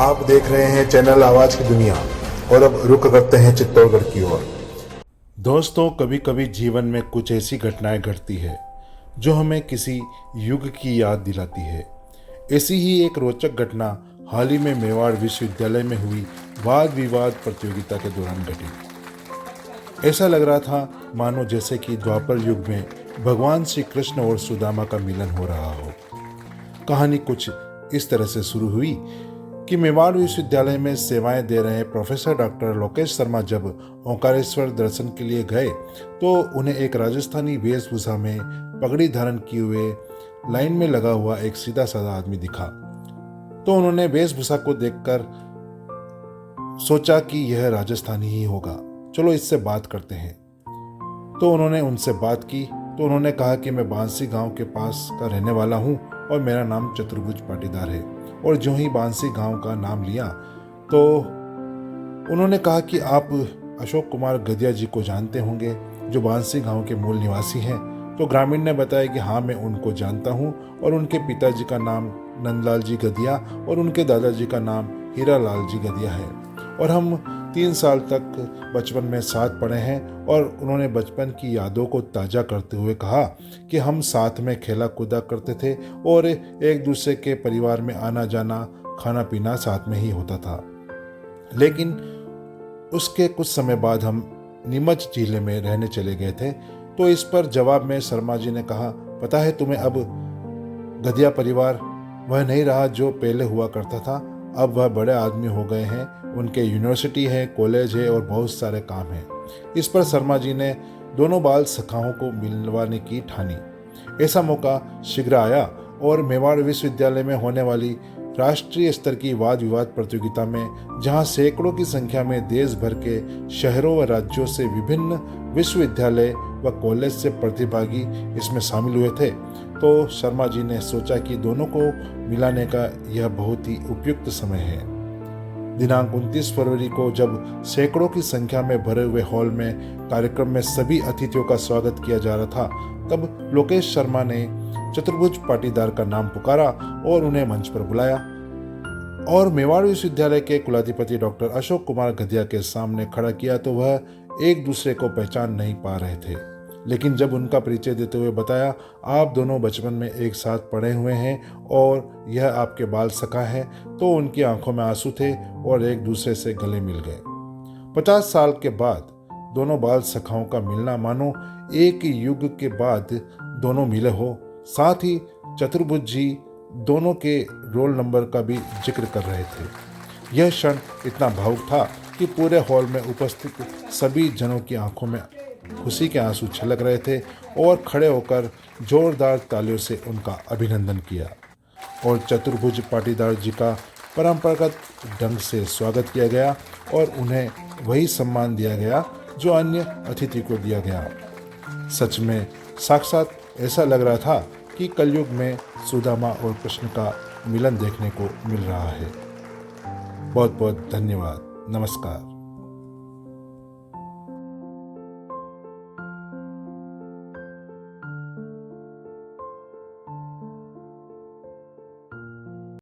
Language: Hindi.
आप देख रहे हैं चैनल आवाज की दुनिया और अब रुक करते हैं चित्तौड़गढ़ की ओर। दोस्तों, कभी कभी जीवन में कुछ ऐसी घटनाएं घटती है जो हमें किसी युग की याद दिलाती है। ऐसी ही एक रोचक घटना हाल ही में मेवाड़ विश्वविद्यालय में हुई वाद विवाद प्रतियोगिता के दौरान घटी। ऐसा लग रहा था मानो जैसे कि द्वापर युग में भगवान श्री कृष्ण और सुदामा का मिलन हो रहा हो। कहानी कुछ इस तरह से शुरू हुई कि मेवाड़ विश्वविद्यालय में सेवाएं दे रहे प्रोफेसर डॉक्टर लोकेश शर्मा जब ओंकारेश्वर दर्शन के लिए गए तो उन्हें एक राजस्थानी वेशभूषा में पगड़ी धारण किए हुए लाइन में लगा हुआ एक सीधा साधा आदमी दिखा। तो उन्होंने वेशभूषा को देखकर सोचा कि यह राजस्थानी ही होगा, चलो इससे बात करते हैं। तो उन्होंने उनसे बात की तो उन्होंने कहा कि मैं बांसी गांव के पास का रहने वाला हूं और मेरा नाम चतुर्भुज पाटीदार है। और जो ही बांसी गांव का नाम लिया तो उन्होंने कहा कि आप अशोक कुमार गदिया जी को जानते होंगे जो बांसी गांव के मूल निवासी हैं। तो ग्रामीण ने बताया कि हाँ, मैं उनको जानता हूँ और उनके पिताजी का नाम नंदलाल जी गदिया और उनके दादाजी का नाम हीरालाल जी गदिया है और हम 3 साल तक बचपन में साथ पढ़े हैं। और उन्होंने बचपन की यादों को ताज़ा करते हुए कहा कि हम साथ में खेला कूदा करते थे और एक दूसरे के परिवार में आना जाना खाना पीना साथ में ही होता था। लेकिन उसके कुछ समय बाद हम नीमच जिले में रहने चले गए थे। तो इस पर जवाब में शर्मा जी ने कहा, पता है तुम्हें, अब गदिया परिवार वह नहीं रहा जो पहले हुआ करता था। अब वह बड़े आदमी हो गए हैं, उनके यूनिवर्सिटी है, कॉलेज है और बहुत सारे काम हैं। इस पर शर्मा जी ने दोनों बाल सखाओं को मिलवाने की ठानी। ऐसा मौका शीघ्र आया और मेवाड़ विश्वविद्यालय में होने वाली राष्ट्रीय स्तर की वाद विवाद प्रतियोगिता में, जहां सैकड़ों की संख्या में देश भर के शहरों व राज्यों से विभिन्न विश्वविद्यालय व कॉलेज से प्रतिभागी इसमें शामिल हुए थे, तो शर्मा जी ने सोचा कि दोनों को मिलाने का यह बहुत ही उपयुक्त समय है। दिनांक 29 फरवरी को जब सैकड़ों की संख्या में भरे हुए हॉल में कार्यक्रम में सभी अतिथियों का स्वागत किया जा रहा था, तब लोकेश शर्मा ने चतुर्भुज पाटीदार का नाम पुकारा और उन्हें मंच पर बुलाया और मेवाड़ विश्वविद्यालय के कुलाधिपति डॉक्टर अशोक कुमार गदिया के सामने खड़ा किया। तो वह एक दूसरे को पहचान नहीं पा रहे थे, लेकिन जब उनका परिचय देते हुए बताया, आप दोनों बचपन में एक साथ पढ़े हुए हैं और यह आपके बाल सखा है, तो उनकी आंखों में आंसू थे और एक दूसरे से गले मिल गए। 50 साल के बाद दोनों बाल सखाओं का मिलना मानो एक युग के बाद दोनों मिले हो। साथ ही चतुर्भुज जी दोनों के रोल नंबर का भी जिक्र कर रहे थे। यह क्षण इतना भावुक था कि पूरे हॉल में उपस्थित सभी जनों की आंखों में खुशी के आंसू छलक रहे थे और खड़े होकर जोरदार तालियों से उनका अभिनंदन किया और चतुर्भुज पाटीदार जी का परंपरागत ढंग से स्वागत किया गया और उन्हें वही सम्मान दिया गया जो अन्य अतिथि को दिया गया। सच में साक्षात ऐसा लग रहा था कि कलयुग में सुदामा और कृष्ण का मिलन देखने को मिल रहा है। बहुत बहुत धन्यवाद। नमस्कार।